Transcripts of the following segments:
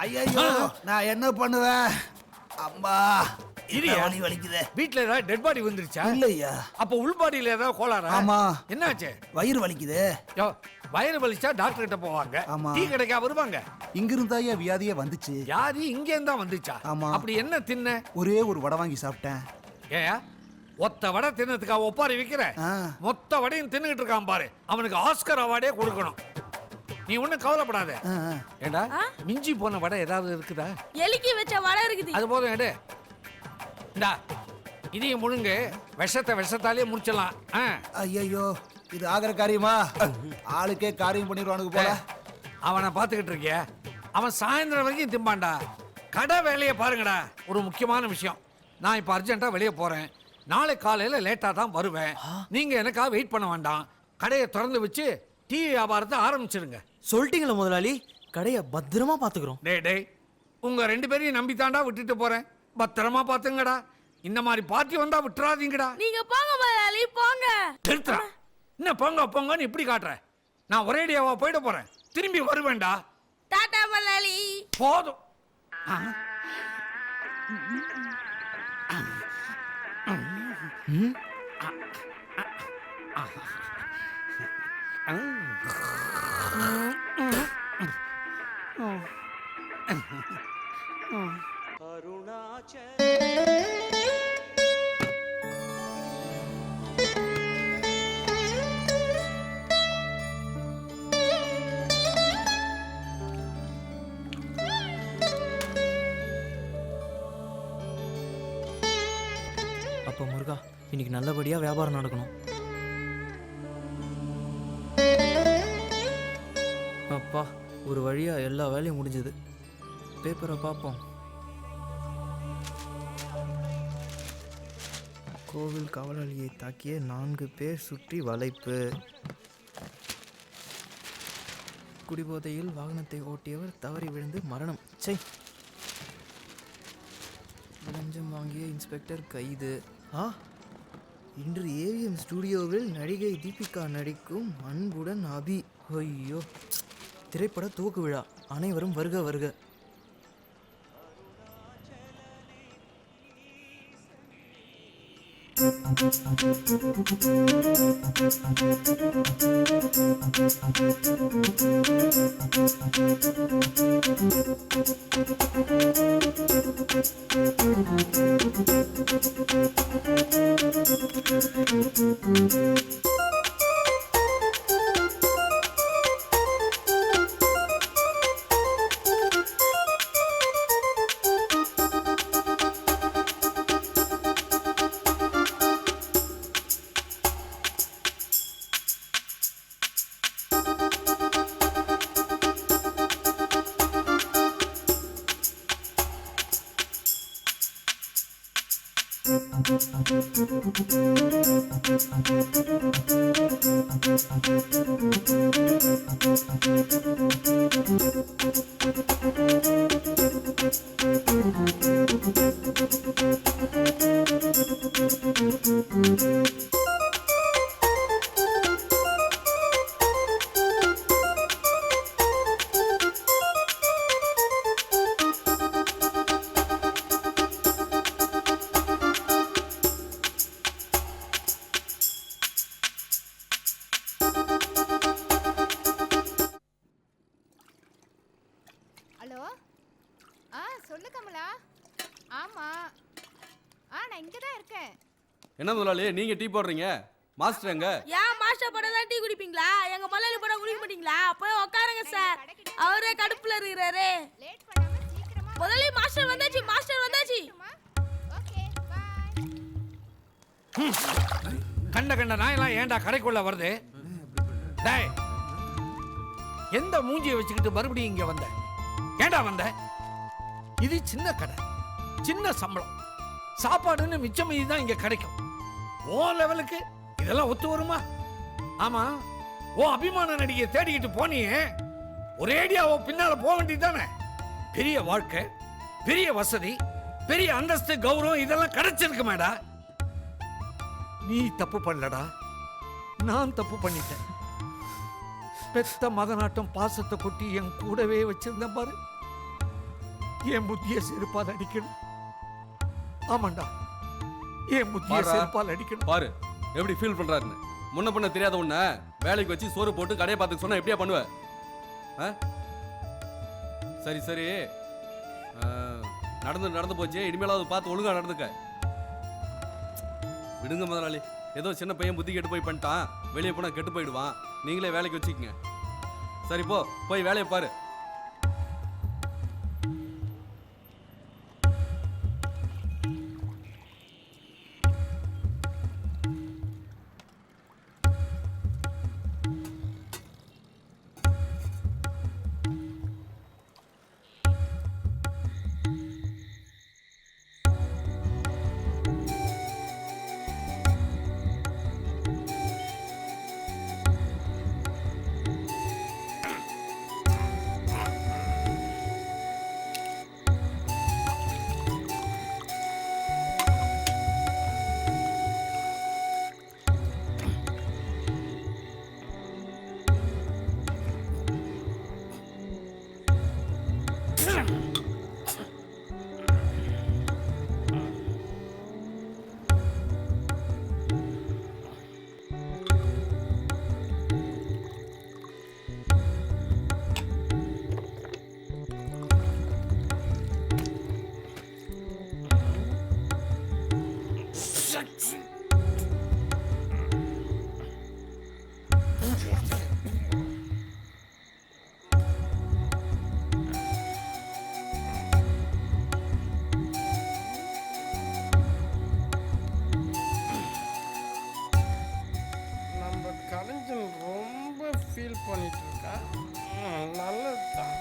ஐயோ நான் என்ன பண்ணுவேன்? அம்மா இரியா வலிக்குது. வீட்ல ஏதாவது டெட் பாடி வந்துருச்சா? இல்லையா. அப்ப உள் பாடியில ஏதாவது கோளாறா? ஆமா. என்னாச்சு? வயிறு வலிக்குது. யோ வயிறு வலிச்சா டாக்டர் கிட்ட போவாங்க. ஆமா. டீ கடைக்கா வருவாங்க. இங்கிருந்தாயா வியாதியே வந்துச்சு. வியாதி இங்க இருந்தா வந்துச்சா? ஆமா. அப்படி என்ன தின்ன? ஒரே ஒரு வடை வாங்கி சாப்பிட்டேன். ஏயா ஒத்த வடை தின்னதுக்கா ஒப்பாரி விக்கிற? மொத்த வடையும் தின்னுகிட்டு இருக்கான் பாரு. அவனுக்கு ஆஸ்கர் அவார்டே கொடுக்கணும். நீ ஒண்ணும் கவலைப்படாத. ஏண்டா மிஞ்சி போன வடை ஏதாவது இருக்குதா? எலிக்கு வச்ச வடை இருக்குது. அது போதும் எடு. இந்தா இதையும் முழுங்கு. விஷத்தாலே முடிச்சிடலாம். ஐயோ இது ஆகிற காரியமா? ஆளுக்கே காரியம் பண்ணிடுவானுக்கு போல. அவனை பார்த்துக்கிட்டு இருக்கிய? அவன் சாயந்தரம் வரைக்கும் திம்பான்டா. கடை வேலையை பாருங்கடா. ஒரு முக்கியமான விஷயம். நான் இப்போ அர்ஜென்ட்டாக வெளியே போகிறேன். நாளை காலையில் லேட்டாக தான் வருவேன். நீங்கள் எனக்காக வெயிட் பண்ண வேண்டாம். கடையை திறந்து வச்சு டீ வியாபாரத்தை ஆரம்பிச்சிருங்க. சொல்லிட்டீங்களா முதலாளி? கடையை பத்திரமா பார்த்துக்கிறோம். டேய் உங்கள் 2 பேரையும் நம்பித்தாண்டா விட்டுட்டு போகிறேன். பத்திரமா பார்த்துங்கடா. இந்த மாதிரி பார்ட்டி வந்தா விட்டுறாதீங்கடா. நீங்க போங்க முதலாளி போங்க. நிறுத்துறா. என்ன போங்கன்னு இப்படி காட்டுற? நான் ஒரேடியாவா போயிட போறேன். திரும்பி வருவேன்டா. டாடா முதலாளி. போதும். அப்போ முருகா இன்னைக்கு நல்லபடியா வியாபாரம் நடக்கணும். அப்பா ஒரு வழியா எல்லா வேலையும் முடிஞ்சது. பேப்பரை பார்ப்போம். கோவில் காவலாளியை தாக்கிய 4 பேர் சுற்றி வளைப்பு. குடிபோதையில் வாகனத்தை ஓட்டியவர் தவறி விழுந்து மரணம். சை. லஞ்சம் வாங்கிய இன்ஸ்பெக்டர் கைது. இன்று ஏவிஎம் ஸ்டுடியோவில் நடிகை தீபிகா நடிக்கும் அன்புடன் அபி. ஐயோ திரைப்பட துவக்கு விழா. அனைவரும் வருக வருக. ஹலோ சொல்லு கமலா. ஆமா நான் இங்க தான் இருக்கேன். என்ன முதலாளி நீங்க டீ போடுறீங்க? மாஸ்டர் எங்க? ஏன் மாஸ்டர் படம் தான் டீ குடிப்பீங்களா? எங்க முதலாளி படம் குடிக்க மாட்டீங்களா? போய் உட்காருங்க சார். அவரே கடுப்புல இருக்கிறாரு. லேட் பண்ணாம சீக்கிரமா. முதலாளி மாஸ்டர் வந்தாச்சு. Okay bye. கண்ட நாயெல்லாம் ஏன்டா கடைக்குள்ள வருது? டேய் எந்த மூஞ்சியை வச்சுக்கிட்டு மறுபடியும் இங்க வந்த? ஏண்டா வந்த? இது சின்ன கடை, சின்ன சம்பளம், சாப்பாடுன்னு மிச்சம் மீதி தான் இங்க கிடைக்கும். ஓ லெவலுக்கு இதெல்லாம் ஒத்து வருமா? ஆமா ஓ அபிமான நடிகை தேடிக்கிட்டு போனியே, ஒரேடியா ஓ பின்னால போக வேண்டியதானே? பெரிய வாழ்க்கை, பெரிய வசதி, பெரிய அந்தஸ்து, கௌரவம் இதெல்லாம் கிடைச்சிருக்கு மேடா. நீ தப்பு பண்ணலடா, நான் தப்பு பண்ணிட்டேன். பெத்த மகனாட்டம் பாசத்தை கொட்டி என் கூடவே வச்சிருந்தேன் பாரு, என் புத்திய செருப்பால் அடிக்கணும். ஆமாண்டா, என் புத்திய பாருடா. செருப்பால் அடிக்கணும். பாரு எப்படி ஃபீல் பண்றாருன்னு. முன்ன பண்ண தெரியாத உன்ன வேலைக்கு வச்சு சோறு போட்டு கடையை பார்த்துக்க சொன்னா எப்படியா பண்ணுவ? சரி சரி, நடந்து போச்சு. இனிமேலாவது பார்த்து ஒழுங்கா நடந்துக்க. விடுங்க முதலாளி, ஏதோ சின்ன பையன் புத்தி கெட்டு போய் பண்ணிட்டான். வெளியே போனா கெட்டு போயிடுவான். நீங்களே வேலைக்கு வச்சுக்கங்க. சரி போ, போய் வேலையை பாரு. ஃபீல் பண்ணிட்டு இருக்கா. நல்லது தான்.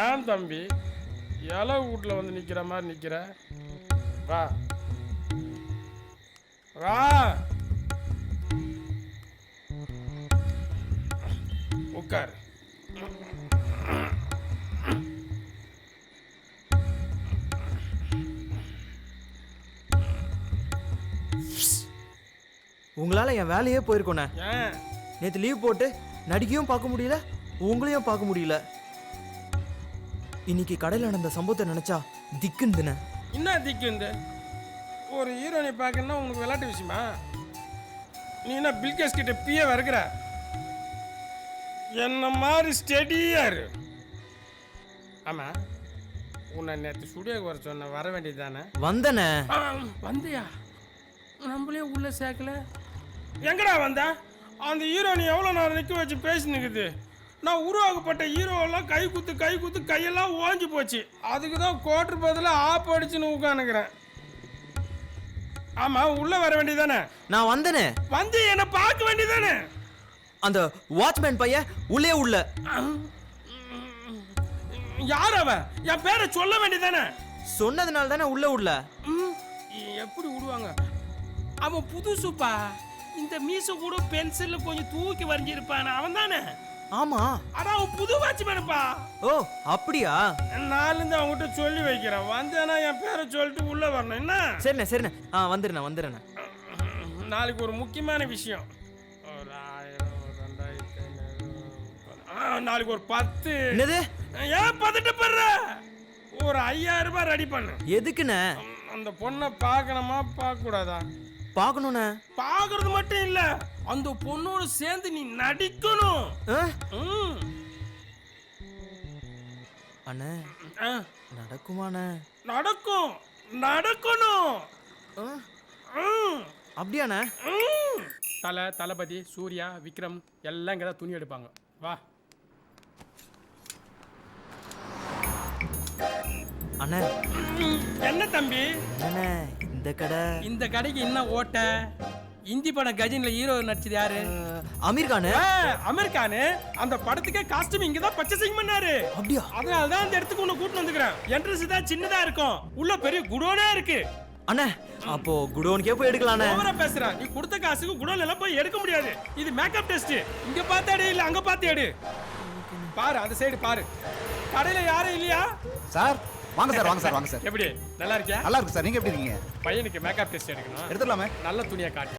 ஏன் தம்பி இலை வீட்டில் வந்து நிற்கிற மாதிரி நிற்கிற? வா வா, உட்கார். உங்களால என் வேலையே போயிருக்கோண்ணே. ஏன்? நேற்று லீவ் போட்டு நடிக்கையும் பார்க்க முடியல, உங்களையும் பார்க்க முடியல. இன்னைக்கு கடையில் நடந்த சம்பவத்தை நினைச்சா திக்குந்துண்ணே. என்ன திக்குந்து? ஒரு ஹீரோனை பார்க்கணுன்னா உனக்கு விளையாட்டு விஷயமா? நீ என்ன பில்கேஸ் கிட்ட பிய வருகிற? என்ன மாதிரி ஸ்டெடியா இரு. ஆமா, உன்னை நேற்று ஸ்டுடியோக்கு வர சொன்ன, வர வேண்டியது தானே? வந்தனே. வந்தியா? நம்மளே உள்ள சேர்க்கல. எங்கடா வந்த? அந்த ஹீரோனி எவ்வளோ நேரம் நிற்க வச்சு பேசினுக்குது. நான் உருவாக்கப்பட்ட ஹீரோவெல்லாம் கை குத்து கையெல்லாம் ஓஞ்சி போச்சு. அதுக்கு தான் கோட்டர் பதில் ஆப் அடிச்சுன்னு உட்காந்துக்கிறேன். ஆமா, உள்ள வர வேண்டியதானே? நான் வந்தனே. வந்து என்ன பார்க்க வேண்டியதானே? அந்த வாட்ச்மேன் பையன் உள்ளே உள்ள. யார் அவன்? என் பேரை சொல்ல வேண்டியதானே? சொன்னதுனால தானே உள்ள. எப்படி விடுவாங்க? அவன் புதுசுப்பா. இந்த மீச கூட பென்சில்ல கொஞ்சம் தூக்கி வரைஞ்சிருப்பான். அவன் தானே? ஆமா. அதான் அவன் புது வாட்ச்மேனுப்பா. ஓ அப்படியா? நாலுந்து அவங்ககிட்ட சொல்லி வைக்கிறேன். வந்தேன்னா என் பேரை சொல்லிட்டு உள்ள வரணும். என்ன? சரிண்ணே. வந்துடுறேன். நாளைக்கு ஒரு முக்கியமான விஷயம். ஒரு 1000, ஒரு 2500, நாளைக்கு ஒரு 10. என்னது? ஏன் பதட்டப்படுற? ஒரு 5000 ரூபாய் ரெடி பண்ணு. எதுக்குண்ணே? அந்த பொண்ணை பார்க்கணுமா பார்க்க கூடாதா? பார்க்கணுண்ணே. பார்க்கறது மட்டும் இல்ல, அந்த பொண்ணோட சேர்ந்து நீ நடிக்கணும். அண்ணே நடக்குமாண்ணே? நடக்கணும். அப்படியாண்ணே? தளபதி, சூர்யா, விக்ரம் எல்லாம் இங்கே தான் துணி எடுப்பாங்க. வா. அண்ணே. என்ன தம்பி? அண்ணே இந்த கடைக்கு என்ன ஓட்ட? இந்தி படம் கஜின்ல ஹீரோ நடிச்சது யாரு? அமீர் கான். அந்த படத்துக்கே காஸ்டியூம் இங்க தான் பர்ச்சேசிங் பண்ணாரு. அப்படியா? அதனால தான் அந்த இடத்துக்கு உன்னை கூட்டிட்டு வந்துக்கிறேன். என்ட்ரன்ஸ் தான் சின்னதா இருக்கும், உள்ள பெரிய குடோனே இருக்கு. அண்ணே அப்போ குடோனுக்கே போய் எடுக்கலாம்ண்ணே. ஓவரா பேசுற. நீ கொடுத்த காசுக்கு குடோன் எல்லாம் போய் எடுக்க முடியாது. இது மேக்கப் டெஸ்ட். இங்க பார்த்தாடு இல்ல அங்க பார்த்து எடு. பாரு, அந்த சைடு பாரு. கடையில யாரும் இல்லையா? சார் வாங்க சார் வாங்க சார் வாங்க சார். எப்படி நல்லா இருக்கியா? நல்லா இருக்கு சார். நீங்க எப்படி இருக்கீங்க? பையனுக்கு மேக்கப் டெஸ்ட் எடுக்கணும். எடுத்துடலாமே. நல்ல துணியை காட்டு.